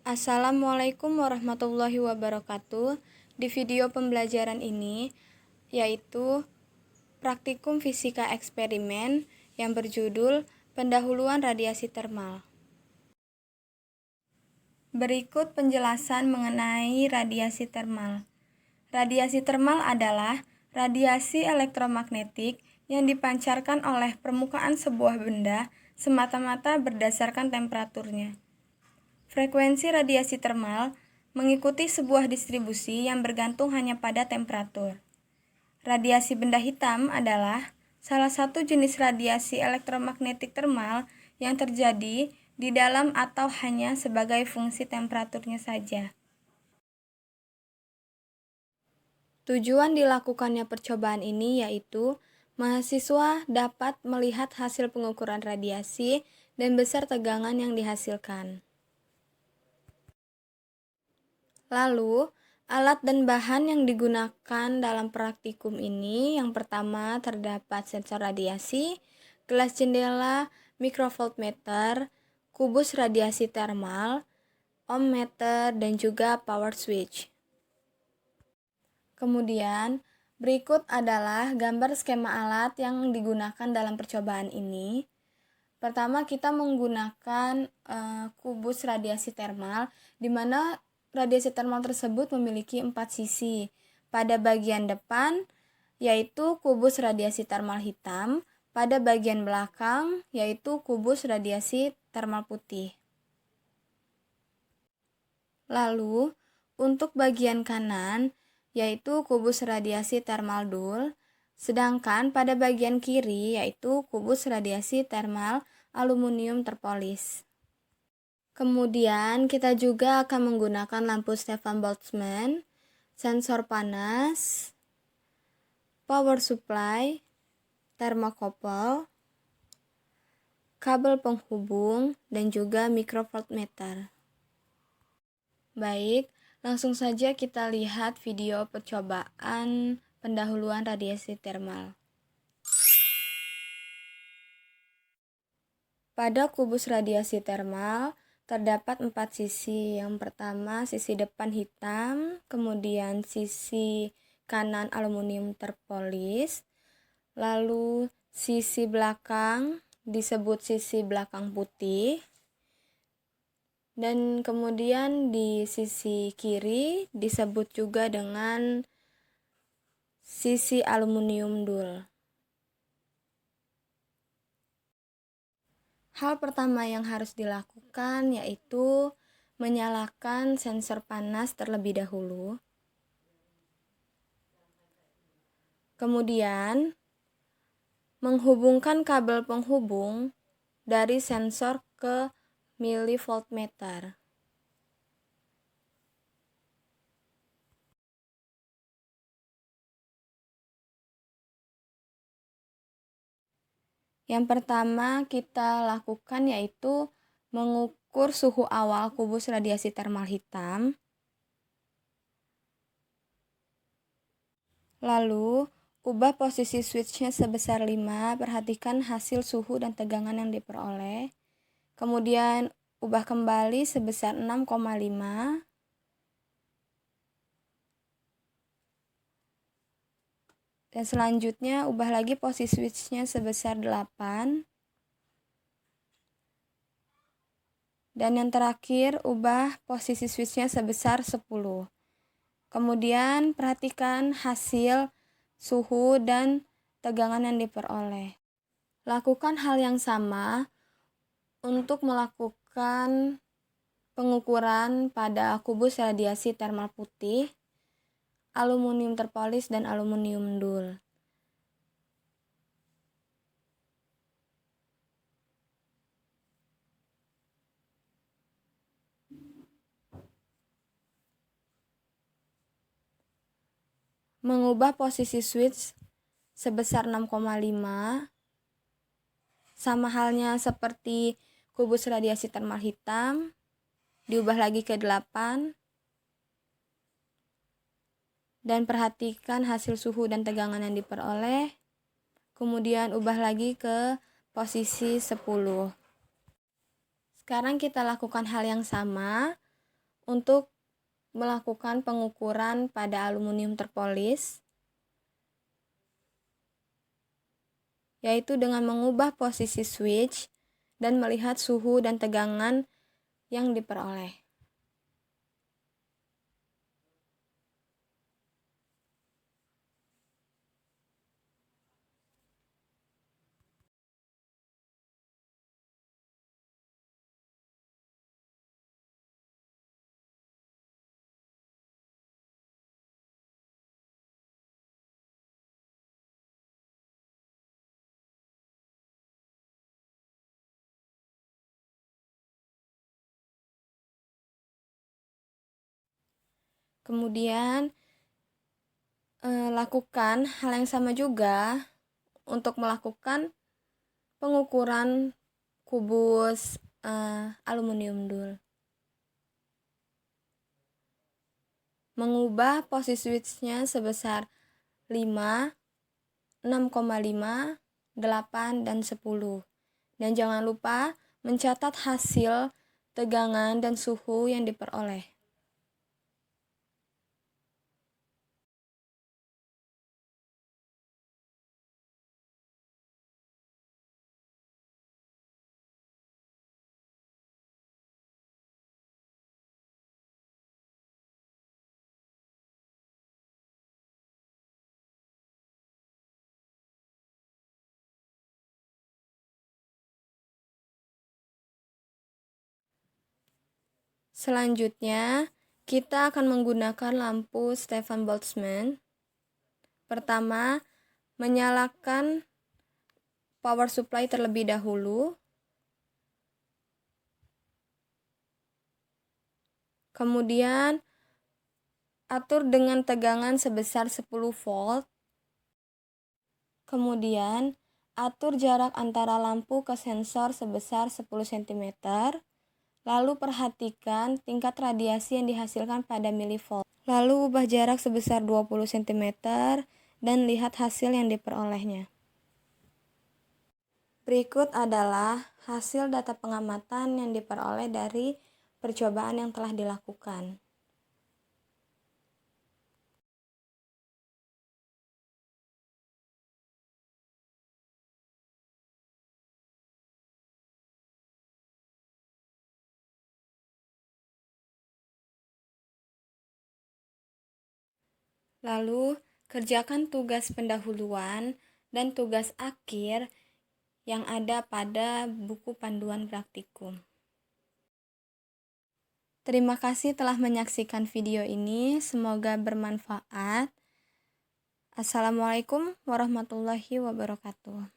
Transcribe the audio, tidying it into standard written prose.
Assalamualaikum warahmatullahi wabarakatuh. Di video pembelajaran ini, yaitu praktikum fisika eksperimen yang berjudul Pendahuluan Radiasi Termal. Berikut penjelasan mengenai radiasi termal. Radiasi termal adalah radiasi elektromagnetik yang dipancarkan oleh permukaan sebuah benda semata-mata berdasarkan temperaturnya. Frekuensi radiasi termal mengikuti sebuah distribusi yang bergantung hanya pada temperatur. Radiasi benda hitam adalah salah satu jenis radiasi elektromagnetik termal yang terjadi di dalam atau hanya sebagai fungsi temperaturnya saja. Tujuan dilakukannya percobaan ini yaitu mahasiswa dapat melihat hasil pengukuran radiasi dan besar tegangan yang dihasilkan. Lalu, alat dan bahan yang digunakan dalam praktikum ini, yang pertama terdapat sensor radiasi, gelas jendela, microvoltmeter, kubus radiasi termal, ohmmeter, dan juga power switch. Kemudian, berikut adalah gambar skema alat yang digunakan dalam percobaan ini. Pertama, kita menggunakan kubus radiasi termal, di mana radiasi termal tersebut memiliki 4 sisi. Pada bagian depan, yaitu kubus radiasi termal hitam. Pada bagian belakang, yaitu kubus radiasi termal putih. Lalu, untuk bagian kanan, yaitu kubus radiasi termal dul. Sedangkan pada bagian kiri, yaitu kubus radiasi termal aluminium terpolis. Kemudian kita juga akan menggunakan lampu Stefan Boltzmann, sensor panas, power supply, termokopel, kabel penghubung, dan juga microvoltmeter. Baik, langsung saja kita lihat video percobaan pendahuluan radiasi termal. Pada kubus radiasi termal, terdapat 4 sisi. Yang pertama sisi depan hitam, kemudian sisi kanan aluminium terpolis, lalu sisi belakang disebut sisi belakang putih, dan kemudian di sisi kiri disebut juga dengan sisi aluminium dul. Hal pertama yang harus dilakukan yaitu menyalakan sensor panas terlebih dahulu. Kemudian, menghubungkan kabel penghubung dari sensor ke milivoltmeter. Yang pertama kita lakukan yaitu mengukur suhu awal kubus radiasi termal hitam. Lalu, ubah posisi switch-nya sebesar 5, perhatikan hasil suhu dan tegangan yang diperoleh. Kemudian, ubah kembali sebesar 6,5. Dan selanjutnya, ubah lagi posisi switch-nya sebesar 8. Dan yang terakhir, ubah posisi switch-nya sebesar 10. Kemudian, perhatikan hasil suhu dan tegangan yang diperoleh. Lakukan hal yang sama untuk melakukan pengukuran pada kubus radiasi termal putih, aluminium terpolis, dan aluminium dul. Mengubah posisi switch sebesar 6,5, sama halnya seperti kubus radiasi termal hitam, diubah lagi ke 8, dan perhatikan hasil suhu dan tegangan yang diperoleh. Kemudian ubah lagi ke posisi 10. Sekarang kita lakukan hal yang sama untuk melakukan pengukuran pada aluminium terpolis, yaitu dengan mengubah posisi switch dan melihat suhu dan tegangan yang diperoleh. Kemudian lakukan hal yang sama juga untuk melakukan pengukuran kubus aluminium dul. Mengubah posisi switch-nya sebesar 5, 6,5, 8, dan 10. Dan jangan lupa mencatat hasil tegangan dan suhu yang diperoleh. Selanjutnya, kita akan menggunakan lampu Stefan Boltzmann. Pertama, menyalakan power supply terlebih dahulu. Kemudian, atur dengan tegangan sebesar 10 volt. Kemudian, atur jarak antara lampu ke sensor sebesar 10 cm. Lalu perhatikan tingkat radiasi yang dihasilkan pada milivolt. Lalu ubah jarak sebesar 20 cm dan lihat hasil yang diperolehnya. Berikut adalah hasil data pengamatan yang diperoleh dari percobaan yang telah dilakukan. Lalu, kerjakan tugas pendahuluan dan tugas akhir yang ada pada buku panduan praktikum. Terima kasih telah menyaksikan video ini, semoga bermanfaat. Assalamualaikum warahmatullahi wabarakatuh.